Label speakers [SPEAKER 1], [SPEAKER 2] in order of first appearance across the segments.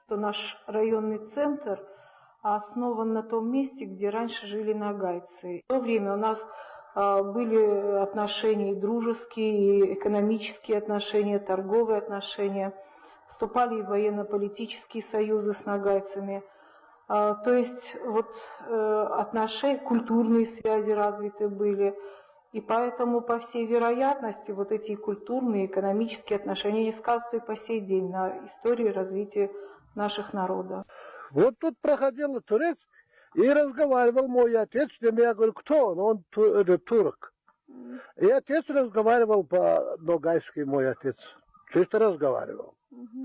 [SPEAKER 1] что наш районный центр основан на том месте, где раньше жили нагайцы. В то время у нас были отношения и дружеские, и экономические отношения, торговые отношения. Вступали и военно-политические союзы с нагайцами. То есть вот отношения, культурные связи развиты были. И поэтому, по всей вероятности, вот эти культурные, экономические отношения не сказываются и по сей день на истории развития наших народов.
[SPEAKER 2] Вот тут проходил турец и разговаривал мой отец с ним. Я говорю, кто он? Он турок. И отец разговаривал по-ногайски, мой отец. Чисто разговаривал.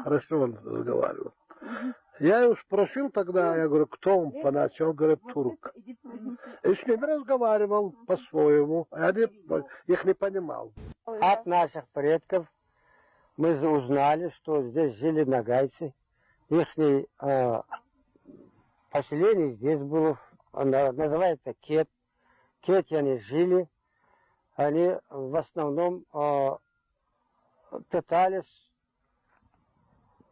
[SPEAKER 2] Хорошо он разговаривал. Я его спросил тогда, я говорю, кто он по нации? Он говорит, турк. И с ним разговаривал по-своему. Я их не понимал.
[SPEAKER 3] От наших предков мы узнали, что здесь жили нагайцы. Их поселение здесь было, называется Кет. В Кете они жили. Они в основном питались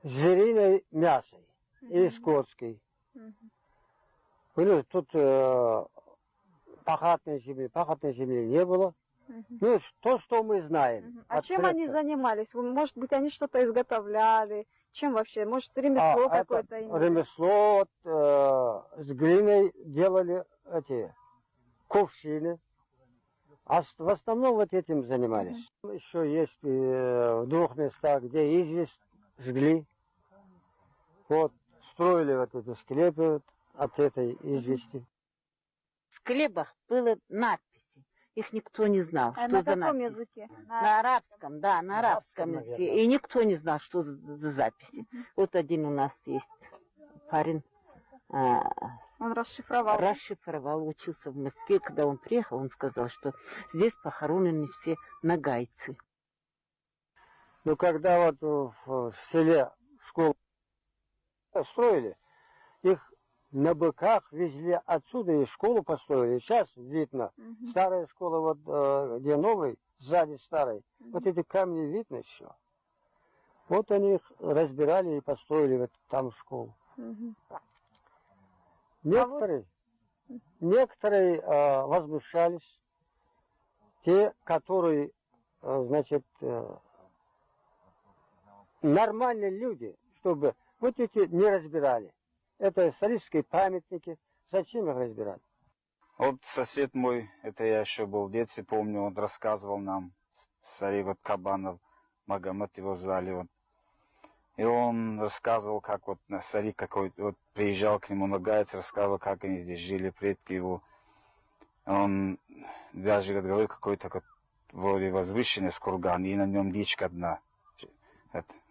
[SPEAKER 3] звериной мясом и скотской. Тут пахотной земли не было. Ну, то, что мы знаем.
[SPEAKER 4] А чем они занимались? Может быть, они что-то изготовляли? Чем вообще? Может, ремесло какое-то?
[SPEAKER 3] Ремесло, с глиной делали эти кувшины. А в основном вот этим занимались. Еще есть в двух местах, где известь жгли. Вот, строили вот эти склепы от этой извести.
[SPEAKER 5] В склепах было надписи. Их никто не знал, что
[SPEAKER 4] на
[SPEAKER 5] за надписи.
[SPEAKER 4] Языке?
[SPEAKER 5] На арабском, да, на арабском языке. И никто не знал, что за записи. Вот один у нас есть парень.
[SPEAKER 4] Он расшифровал.
[SPEAKER 5] Расшифровал, учился в Москве. Когда он приехал, он сказал, что здесь похоронены все нагайцы.
[SPEAKER 3] Ну, когда вот в селе школу строили, их на быках везли отсюда и школу построили. Сейчас видно, старая школа, вот где новый, сзади старый, вот эти камни видно еще. Вот они их разбирали и построили вот там школу. Некоторые возмущались, те, которые, значит, нормальные люди, чтобы вот эти не разбирали. Это исторические памятники, зачем их разбирать?
[SPEAKER 6] Вот сосед мой, это я еще был в детстве, помню, он рассказывал нам, старик вот Кабанов, Магомед его звали, вот. И он рассказывал, как вот старик какой-то, вот приезжал к нему нагайцы, рассказывал, как они здесь жили, предки его. Он даже говорил, какой-то вроде возвышенный курган, и на нем дичка одна.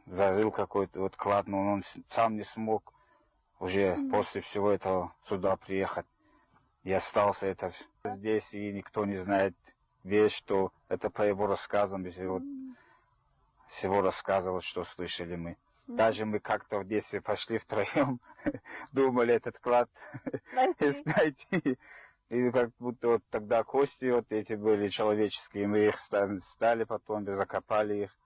[SPEAKER 6] Зарыл какой-то вот клад, но он сам не смог уже после всего этого сюда приехать. И остался это здесь, и никто не знает весь, что это по его рассказам, вот, всего рассказывал, что слышали мы. Даже мы как-то в детстве пошли втроем, думали этот клад найти. И как будто вот тогда кости вот эти были человеческие, мы их стали потом, закопали их.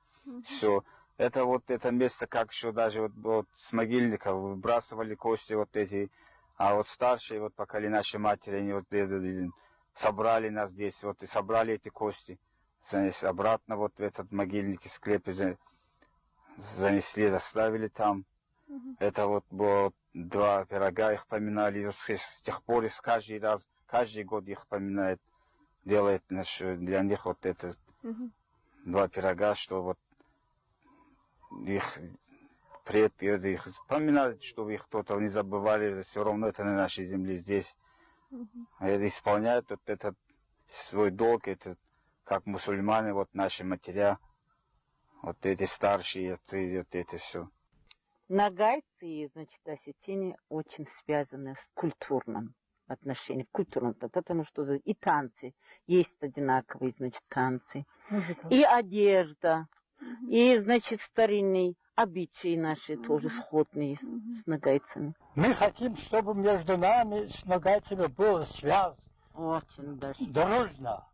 [SPEAKER 6] Все. Это вот это место, как еще даже вот с могильников выбрасывали кости вот эти. А вот старшие, вот поколение нашей матери, они вот собрали нас здесь, вот и собрали эти кости. Обратно вот в этот могильник, склеп занесли, оставили там. Это вот было 2 пирога, их поминали. С тех пор каждый раз, каждый год их поминает, делает для них вот это 2 пирога, что вот их предки, их поминают, чтобы их кто-то не забывали, все равно это на нашей земле здесь. Исполняют вот этот свой долг, это как мусульмане, вот наши матеря, вот эти старшие отцы, вот это все.
[SPEAKER 5] Нагайцы, значит, осетины очень связаны с культурным отношением, потому что и танцы, есть одинаковые, значит, танцы, и одежда, и, значит, старинные обычаи наши тоже сходные с нагайцами.
[SPEAKER 7] Мы хотим, чтобы между нами с нагайцами было связь.
[SPEAKER 5] Очень даже.
[SPEAKER 7] Дружно.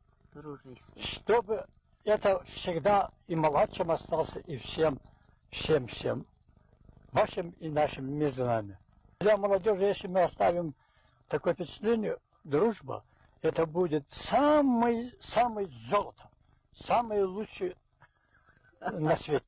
[SPEAKER 7] Чтобы это всегда и младшим остался, и всем. вашим и нашим между нами. Для молодежи, если мы оставим такое впечатление, дружба, это будет самый золото, самый лучший на свете.